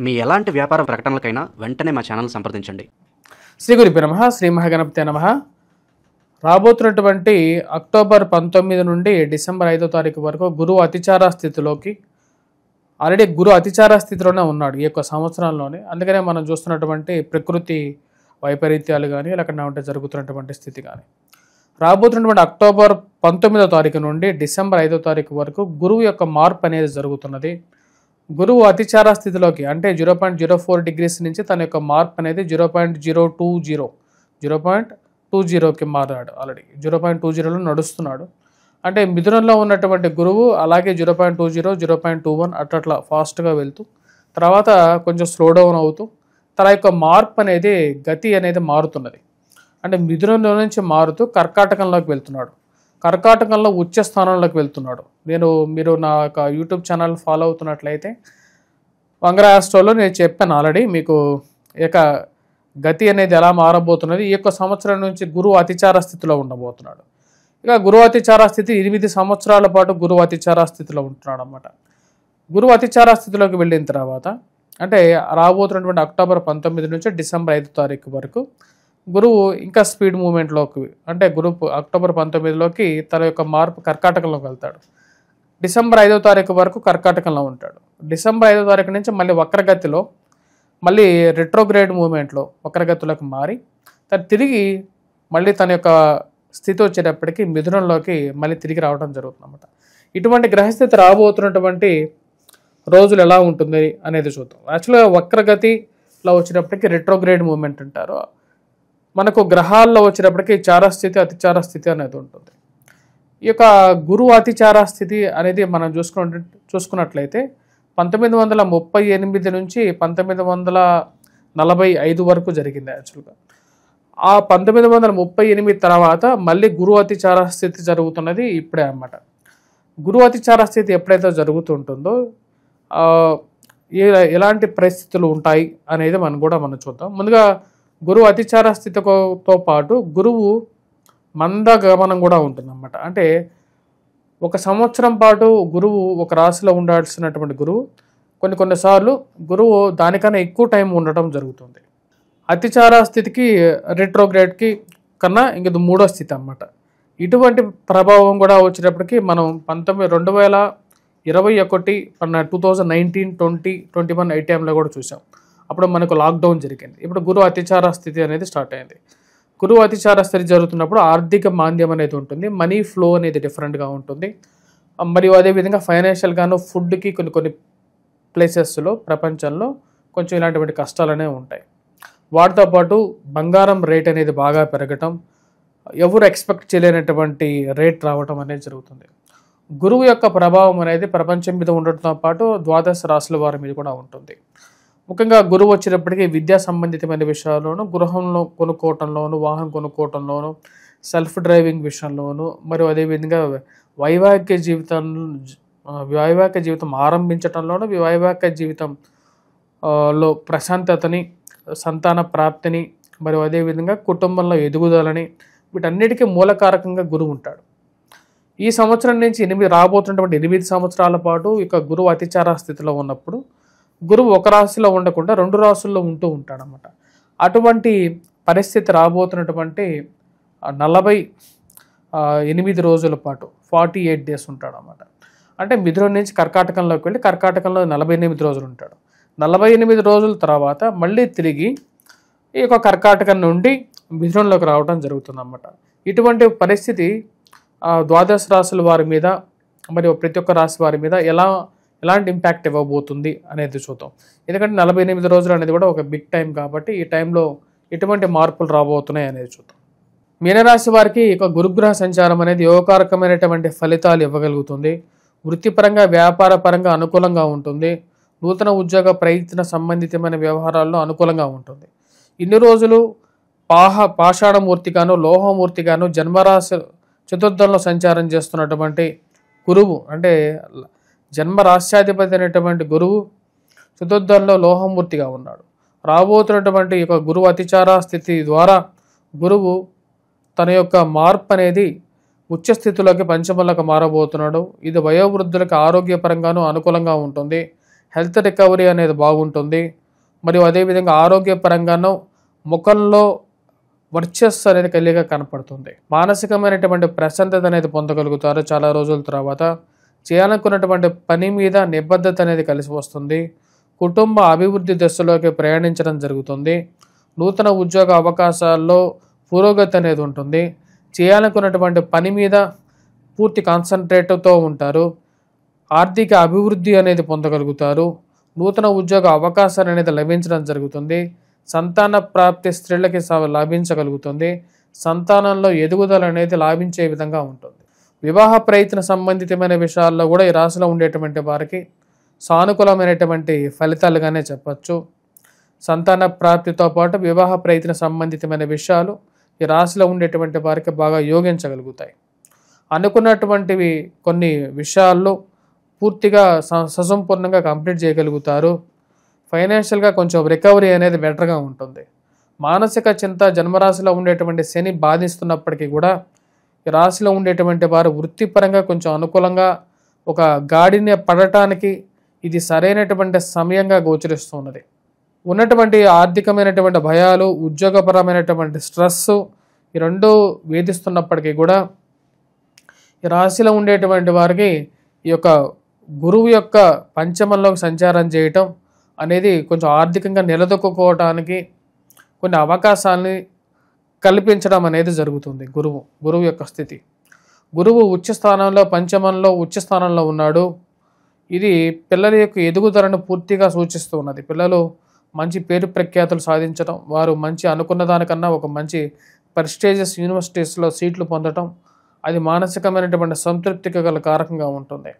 మీ ఎలాంటి వ్యాపార ప్రకటనలకైనా వెంటనే మా ఛానల్ సంప్రదించండి. శ్రీ గురుభ్యో నమః. శ్రీ మహాగణపతే నమః. రాబోతున్నటువంటి అక్టోబర్ 19 నుండి డిసెంబర్ 5వ తారీఖు వరకు గురువు అతిచార స్థితిలోకి, ఆల్రెడీ గురువు అతిచార స్థితిలోనే ఉన్నాడు ఈ యొక్క సంవత్సరంలోనే. అందుకనే మనం చూస్తున్నటువంటి ప్రకృతి వైపరీత్యాలు కానీ లేకుండా ఉంటే జరుగుతున్నటువంటి స్థితి కానీ, రాబోతున్నటువంటి అక్టోబర్ 19వ తారీఖు నుండి డిసెంబర్ 5వ తారీఖు వరకు గురువు యొక్క మార్పు అనేది జరుగుతున్నది. గురువు అతిచార స్థితిలోకి అంటే 0.04 డిగ్రీస్ నుంచి తన యొక్క మార్పు అనేది 0.020కి మారాడు. ఆల్రెడీ 0.20లో నడుస్తున్నాడు. అంటే మిథునంలో ఉన్నటువంటి గురువు అలాగే 0.20, 0.21 అట్లా ఫాస్ట్గా వెళ్తూ తర్వాత కొంచెం స్లో డౌన్ అవుతూ తన యొక్క మార్పు అనేది గతి అనేది మారుతున్నది. అంటే మిథునంలో నుంచి మారుతూ కర్కాటకంలోకి వెళ్తున్నాడు. కర్కాటకంలో ఉచ్చ స్థానంలోకి వెళ్తున్నాడు. మీరు నా యొక్క యూట్యూబ్ ఛానల్ ఫాలో అవుతున్నట్లయితే వంగర ఆస్ట్రోలో నేను చెప్పాను ఆల్రెడీ మీకు ఇక గతి అనేది ఎలా మారబోతున్నది. ఈ యొక్క సంవత్సరం నుంచి గురువు అతిచార స్థితిలో ఉండబోతున్నాడు. ఇక గురువు అతిచార స్థితి 8 సంవత్సరాల పాటు గురువు అతిచార స్థితిలో ఉంటున్నాడు అన్నమాట. గురువు అతిచార స్థితిలోకి వెళ్ళిన తర్వాత అంటే రాబోతున్నటువంటి అక్టోబర్ 19 నుంచి డిసెంబర్ 5వ తారీఖు వరకు గురువు ఇంకా స్పీడ్ మూమెంట్లోకి అంటే గురువు అక్టోబర్ 19లోకి తన యొక్క మార్పు కర్కాటకంలోకి వెళ్తాడు. డిసెంబర్ 5వ తారీఖు వరకు కర్కాటకంలో ఉంటాడు. డిసెంబర్ 5వ తారీఖు నుంచి మళ్ళీ వక్రగతిలో మళ్ళీ రెట్రోగ్రేడ్ మూమెంట్లో వక్రగతిలోకి మారి తిరిగి మళ్ళీ తన యొక్క స్థితి వచ్చేటప్పటికి మిథునంలోకి మళ్ళీ తిరిగి రావడం జరుగుతుంది అన్నమాట. ఇటువంటి గ్రహస్థితి రాబోతున్నటువంటి రోజులు ఎలా ఉంటుంది అనేది చూద్దాం. యాక్చువల్గా వక్రగతిలో వచ్చేటప్పటికి రెట్రోగ్రేడ్ మూమెంట్ అంటారు. మనకు గ్రహాల్లో వచ్చేటప్పటికి చారస్థితి అతిచార స్థితి అనేది ఉంటుంది. ఈ యొక్క గురువు అతిచార స్థితి అనేది మనం చూసుకున్నట్లయితే 1938 నుంచి 1945 వరకు జరిగింది. యాక్చువల్గా ఆ 1938 తర్వాత మళ్ళీ గురువు అతిచార స్థితి జరుగుతున్నది ఇప్పుడే అన్నమాట. గురువు అతిచార స్థితి ఎప్పుడైతే జరుగుతుంటుందో ఎలాంటి పరిస్థితులు ఉంటాయి అనేది మనం చూద్దాం. ముందుగా గురువు అతిచార స్థితితో పాటు గురువు మందగమనం కూడా ఉంటుందన్నమాట. అంటే ఒక సంవత్సరం పాటు గురువు ఒక రాశిలో ఉండాల్సినటువంటి గురువు కొన్నిసార్లు గురువు దానికన్నా ఎక్కువ టైం ఉండటం జరుగుతుంది. అతిచార స్థితికి రెట్రోగ్రేడ్కి కన్నా ఇంక మూడో స్థితి అన్నమాట. ఇటువంటి ప్రభావం కూడా వచ్చేటప్పటికి మనం 2021, 2019, 20, 21 ఈ టైంలో కూడా చూసాం. అప్పుడు మనకు లాక్డౌన్ జరిగింది. ఇప్పుడు గురువు అతిచార స్థితి అనేది స్టార్ట్ అయింది. గురువు అతిచార స్థితి జరుగుతున్నప్పుడు ఆర్థిక మాంద్యం అనేది ఉంటుంది. మనీ ఫ్లో అనేది డిఫరెంట్గా ఉంటుంది. మరియు అదేవిధంగా ఫైనాన్షియల్గాను ఫుడ్కి కొన్ని ప్లేసెస్లో ప్రపంచంలో కొంచెం ఇలాంటివంటి కష్టాలు అనేవి ఉంటాయి. వాటితో పాటు బంగారం రేట్ అనేది బాగా పెరగటం, ఎవరు ఎక్స్పెక్ట్ చేయలేనటువంటి రేట్ రావటం అనేది జరుగుతుంది. గురువు యొక్క ప్రభావం అనేది ప్రపంచం మీద ఉండటంతో పాటు ద్వాదశ రాశుల వారి మీద కూడా ఉంటుంది. ముఖ్యంగా గురువు వచ్చేటప్పటికీ విద్యా సంబంధితమైన విషయాల్లోనూ, గృహంలో కొనుక్కోవటంలోను, వాహనం కొనుక్కోవటంలో, సెల్ఫ్ డ్రైవింగ్ విషయంలోనూ, మరియు అదేవిధంగా వైవాహిక జీవితం ఆరంభించటంలోనూ, వైవాహిక జీవితంలో ప్రశాంతతని, సంతాన ప్రాప్తిని, మరియు అదేవిధంగా కుటుంబంలో ఎదుగుదలని వీటన్నిటికీ మూలకారకంగా గురువు ఉంటాడు. ఈ సంవత్సరం నుంచి రాబోతున్నటువంటి 8 సంవత్సరాల పాటు ఇక గురువు అతిచార స్థితిలో ఉన్నప్పుడు గురువు ఒక రాశిలో ఉండకుండా 2 రాశుల్లో ఉంటూ ఉంటాడనమాట. అటువంటి పరిస్థితి రాబోతున్నటువంటి 48 రోజుల పాటు 48 డేస్ ఉంటాడనమాట. అంటే మిథునం నుంచి కర్కాటకంలోకి వెళ్ళి కర్కాటకంలో 48 రోజులు ఉంటాడు. 48 రోజుల తర్వాత మళ్ళీ తిరిగి ఈ యొక్క కర్కాటకం నుండి మిథునంలోకి రావడం జరుగుతుందన్నమాట. ఇటువంటి పరిస్థితి ద్వాదశ రాశుల వారి మీద మరియు ప్రతి ఒక్క రాశి వారి మీద ఎలాంటి ఇంపాక్ట్ ఇవ్వబోతుంది అనేది చూద్దాం. ఎందుకంటే 48 రోజులు అనేది కూడా ఒక బిగ్ టైం కాబట్టి ఈ టైంలో ఎటువంటి మార్పులు రాబోతున్నాయి అనేది చూద్దాం. మీనరాశి వారికి ఇక గురుగ్రహ సంచారం అనేది యోగకారకమైనటువంటి ఫలితాలు ఇవ్వగలుగుతుంది. వృత్తిపరంగా వ్యాపార పరంగా అనుకూలంగా ఉంటుంది. నూతన ఉద్యోగ ప్రయత్న సంబంధితమైన వ్యవహారాల్లో అనుకూలంగా ఉంటుంది. ఇన్ని రోజులు పాషాఢమూర్తిగాను లోహమూర్తిగాను జన్మరాశి చతుర్థంలో సంచారం చేస్తున్నటువంటి గురువు అంటే జన్మరాశ్యాధిపతి అయినటువంటి గురువు చతుర్థంలో లోహమూర్తిగా ఉన్నాడు. రాబోతున్నటువంటి యొక్క గురువు అతిచార స్థితి ద్వారా గురువు తన యొక్క మార్పు అనేది ఉచ్చస్థితిలోకి పంచమంలోకి మారబోతున్నాడు. ఇది వయోవృద్ధులకు ఆరోగ్యపరంగానూ అనుకూలంగా ఉంటుంది. హెల్త్ రికవరీ అనేది బాగుంటుంది. మరియు అదేవిధంగా ఆరోగ్యపరంగానూ ముఖంలో వర్చస్సు అనేది కలిగా కనపడుతుంది. మానసికమైనటువంటి ప్రశాంతత అనేది పొందగలుగుతారు. చాలా రోజుల తర్వాత చేయాలనుకున్నటువంటి పని మీద నిబద్ధత అనేది కలిసి వస్తుంది. కుటుంబ అభివృద్ధి దశలోకి ప్రయాణించడం జరుగుతుంది. నూతన ఉద్యోగ అవకాశాల్లో పురోగతి అనేది ఉంటుంది. చేయాలనుకున్నటువంటి పని మీద పూర్తి కాన్సన్ట్రేట్తో ఉంటారు. ఆర్థిక అభివృద్ధి అనేది పొందగలుగుతారు. నూతన ఉద్యోగ అవకాశాలు అనేది లభించడం జరుగుతుంది. సంతాన ప్రాప్తి స్త్రీలకి లాభించగలుగుతుంది. సంతానంలో ఎదుగుదల అనేది లాభించే విధంగా ఉంటుంది. వివాహ ప్రయత్న సంబంధితమైన విషయాల్లో కూడా ఈ రాశిలో ఉండేటువంటి వారికి సానుకూలమైనటువంటి ఫలితాలుగానే చెప్పచ్చు. సంతాన ప్రాప్తితో పాటు వివాహ ప్రయత్న సంబంధితమైన విషయాలు ఈ రాశిలో ఉండేటువంటి వారికి బాగా యోగించగలుగుతాయి. అనుకున్నటువంటివి కొన్ని విషయాల్లో పూర్తిగా ససంపూర్ణంగా కంప్లీట్ చేయగలుగుతారు. ఫైనాన్షియల్గా కొంచెం రికవరీ అనేది బెటర్గా ఉంటుంది. మానసిక చింత జన్మరాశిలో ఉండేటువంటి శని బాధిస్తున్నప్పటికీ కూడా ఈ రాశిలో ఉండేటువంటి వారు వృత్తిపరంగా కొంచెం అనుకూలంగా ఒక గాడిని పడటానికి ఇది సరైనటువంటి సమయంగా గోచరిస్తున్నది. ఉన్నటువంటి ఆర్థికమైనటువంటి భయాలు, ఉద్యోగపరమైనటువంటి స్ట్రెస్ ఈ రెండు వేధిస్తున్నప్పటికీ కూడా ఈ రాశిలో ఉండేటువంటి వారికి ఈ యొక్క గురువు యొక్క పంచమంలోకి సంచారం చేయటం అనేది కొంచెం ఆర్థికంగా నిలదొక్కుకోవటానికి కొన్ని అవకాశాలని కల్పించడం అనేది జరుగుతుంది. గురువు యొక్క స్థితి, గురువు ఉచ్చ స్థానంలో పంచమంలో ఉచ్చ స్థానంలో ఉన్నాడు. ఇది పిల్లల యొక్క ఎదుగుదలను పూర్తిగా సూచిస్తూ ఉన్నది. పిల్లలు మంచి పేరు ప్రఖ్యాతులు సాధించడం, వారు మంచి అనుకున్న దానికన్నా ఒక మంచి ప్రెస్టీజియస్ యూనివర్సిటీస్లో సీట్లు పొందడం, అది మానసికమైనటువంటి సంతృప్తికి గల కారకంగా ఉంటుంది.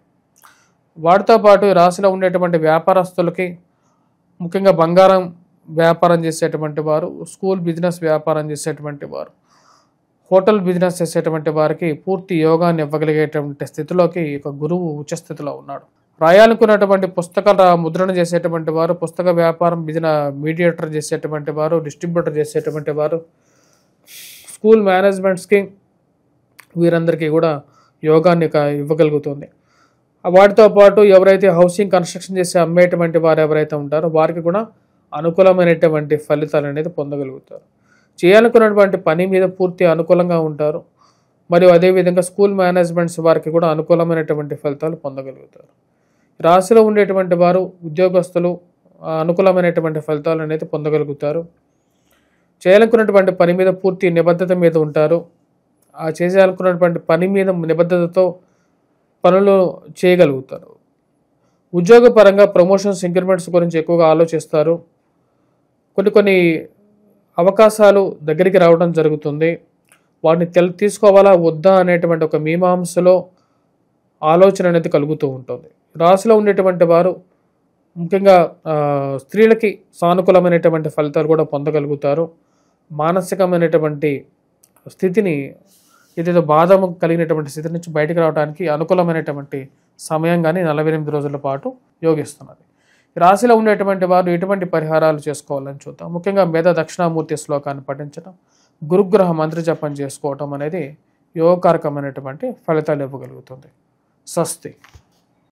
వాటితో పాటు ఈ రాశిలో ఉండేటువంటి వ్యాపారస్తులకి, ముఖ్యంగా బంగారం వ్యాపారం చేసేటువంటి వారు, స్కూల్ బిజినెస్ వ్యాపారం చేసేటువంటి వారు, హోటల్ బిజినెస్ చేసేటువంటి వారికి పూర్తి యోగాన్ని ఇవ్వగలిగేటువంటి స్థితిలోకి ఒక గురువు ఉచ్చ స్థితిలో ఉన్నాడు. రాయాలనుకున్నటువంటి పుస్తకాల ముద్రణ చేసేటువంటి వారు, పుస్తక వ్యాపారం మీడియేటర్ చేసేటువంటి వారు, డిస్ట్రిబ్యూటర్ చేసేటువంటి వారు, స్కూల్ మేనేజ్మెంట్స్కి వీరందరికీ కూడా యోగాన్ని ఇవ్వగలుగుతుంది. వాటితో పాటు ఎవరైతే హౌసింగ్ కన్స్ట్రక్షన్ చేసి అమ్మేటువంటి వారు ఎవరైతే ఉంటారో వారికి కూడా అనుకూలమైనటువంటి ఫలితాలు అనేది పొందగలుగుతారు. చేయాలనుకున్నటువంటి పని మీద పూర్తి అనుకూలంగా ఉంటారు. మరియు అదేవిధంగా స్కూల్ మేనేజ్మెంట్స్ వారికి కూడా అనుకూలమైనటువంటి ఫలితాలు పొందగలుగుతారు. రాశిలో ఉండేటువంటి వారు ఉద్యోగస్తులు అనుకూలమైనటువంటి ఫలితాలు అనేది పొందగలుగుతారు. చేయాలనుకున్నటువంటి పని మీద పూర్తి నిబద్ధత మీద ఉంటారు. ఆ చేయాలనుకున్నటువంటి పని మీద నిబద్ధతతో పనులు చేయగలుగుతారు. ఉద్యోగపరంగా ప్రమోషన్స్, ఇంక్రిమెంట్స్ గురించి ఎక్కువగా ఆలోచిస్తారు. కొన్ని అవకాశాలు దగ్గరికి రావడం జరుగుతుంది. వాటిని తీసుకోవాలా వద్దా అనేటువంటి ఒక మీమాంసలో ఆలోచన అనేది కలుగుతూ ఉంటుంది. రాశిలో ఉండేటువంటి వారు ముఖ్యంగా స్త్రీలకి సానుకూలమైనటువంటి ఫలితాలు కూడా పొందగలుగుతారు. మానసికమైనటువంటి స్థితిని, ఏదైతే బాధ కలిగినటువంటి స్థితి నుంచి బయటకు రావడానికి అనుకూలమైనటువంటి సమయంగానే 48 రోజుల పాటు యోగిస్తున్నది. రాశిలో ఉండేటువంటి వారు ఎటువంటి పరిహారాలు చేసుకోవాలని చూద్దాం. ముఖ్యంగా మేధ దక్షిణామూర్తి శ్లోకాన్ని పఠించడం, గురుగ్రహ మంత్ర జపం చేసుకోవటం అనేది యోగకారకమైనటువంటి ఫలితాలు ఇవ్వగలుగుతుంది. స్వస్తి.